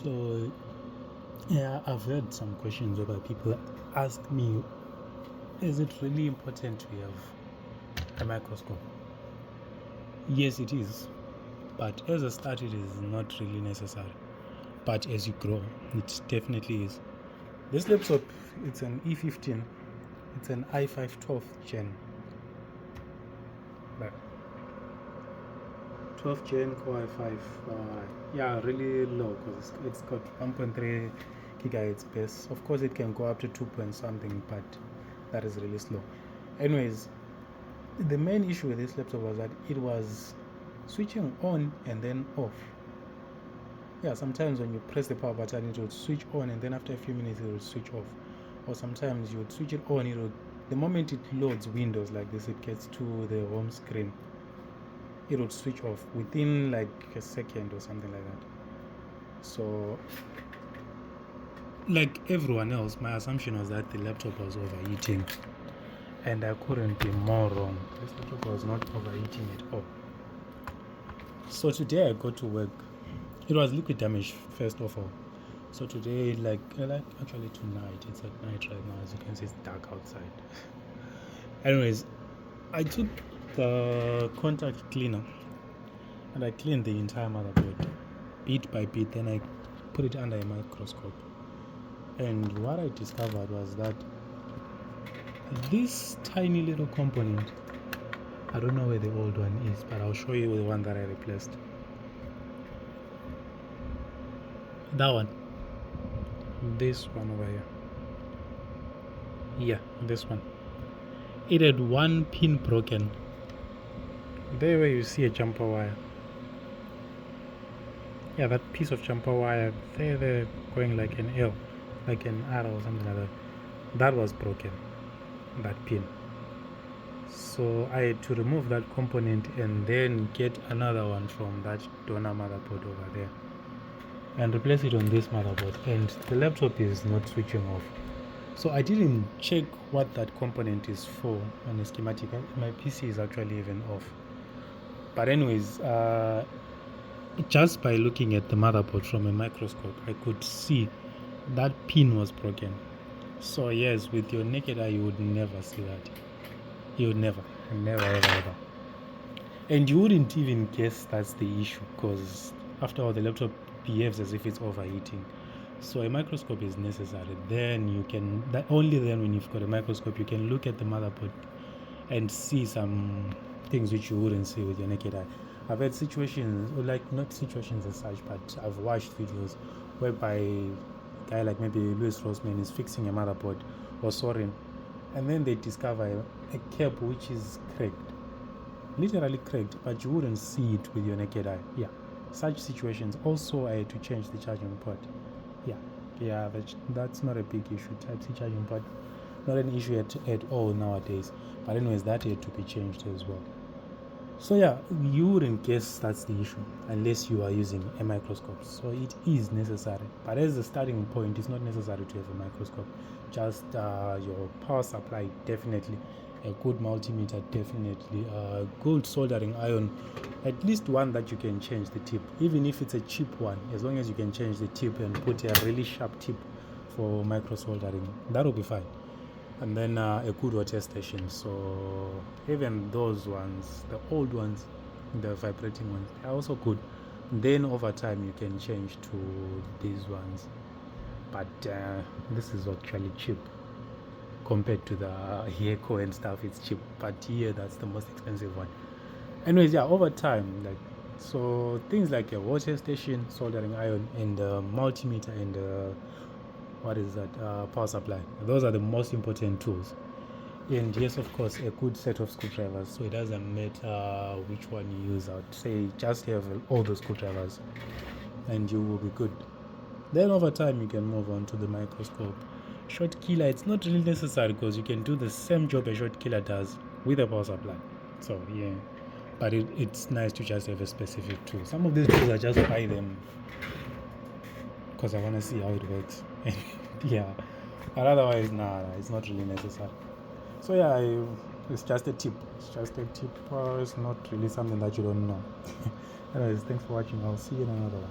So yeah, I've heard some questions where people ask me, is it really important to have a microscope? Yes, it is, but as a start it is not really necessary, but as you grow it definitely is. This laptop, it's an E15, it's an i5 12th gen, but 12th gen core i5, yeah, really low because it's got 1.3 gigahertz base. Of course it can go up to 2 point something, but that is really slow. Anyways, the main issue with this laptop was that it was switching on and then off. Yeah, sometimes when you press the power button it would switch on, and then after a few minutes it would switch off. Or sometimes you would switch it on, it would, the moment it loads Windows like this, it gets to the home screen, it would switch off within like a second or something like that. So like everyone else, my assumption was that the laptop was overheating, and I couldn't be more wrong. This laptop was not overheating at all. So today I go to work. It was liquid damage first of all. So today, like actually tonight, it's at night right now. As you can see, it's dark outside. Anyways, I took the contact cleaner and I cleaned the entire motherboard bit by bit. Then I put it under a microscope, and what I discovered was that this tiny little component, I don't know where the old one is, but I'll show you the one that I replaced. That one, this one over here, yeah, this one, it had one pin broken there where you see a jumper wire. Yeah, that piece of jumper wire there going like an L, like an arrow or something like that was broken, that pin. So I had to remove that component and then get another one from that donor motherboard over there and replace it on this motherboard, and the laptop is not switching off. So I didn't check what that component is for on the schematic. My PC is actually even off. But anyways, just by looking at the motherboard from a microscope, I could see that pin was broken. So yes, with your naked eye you would never see that. You would never ever. And you wouldn't even guess that's the issue, because after all the laptop behaves as if it's overheating. So a microscope is necessary. Then you can, only then when you've got a microscope you can look at the motherboard and see some things which you wouldn't see with your naked eye. I've had situations, like not situations as such, but I've watched videos whereby a guy like maybe Louis Rossman is fixing a motherboard or soldering, and then they discover a cap which is cracked, literally cracked, but you wouldn't see it with your naked eye. Yeah, such situations. Also, I had to change the charging port. Yeah, that's not a big issue. Type-C charging port, not an issue at all nowadays. But anyways, that had to be changed as well. So yeah, you wouldn't guess that's the issue unless you are using a microscope. So it is necessary, but as a starting point, it's not necessary to have a microscope. Just your power supply, definitely. A good multimeter, definitely. A good soldering iron, at least one that you can change the tip, even if it's a cheap one. As long as you can change the tip and put a really sharp tip for micro soldering, that will be fine. And then a good water station. So even those ones, the old ones, the vibrating ones, they're also good. Then over time you can change to these ones, but this is actually cheap compared to the Heko and stuff. It's cheap, but here that's the most expensive one. Anyways, yeah, over time, like, so things like a water station, soldering iron, and multimeter, and what is that, power supply, those are the most important tools. And yes, of course, a good set of screwdrivers. So it doesn't matter which one you use. I would say just have all the screwdrivers and you will be good. Then over time you can move on to the microscope. Short killer, it's not really necessary because you can do the same job a short killer does with a power supply. So yeah, but it's nice to just have a specific tool. Some of these tools I just buy them because I want to see how it works. Yeah, but otherwise, nah, it's not really necessary. So yeah, it's just a tip. It's not really something that you don't know. Anyways, thanks for watching. I'll see you in another one.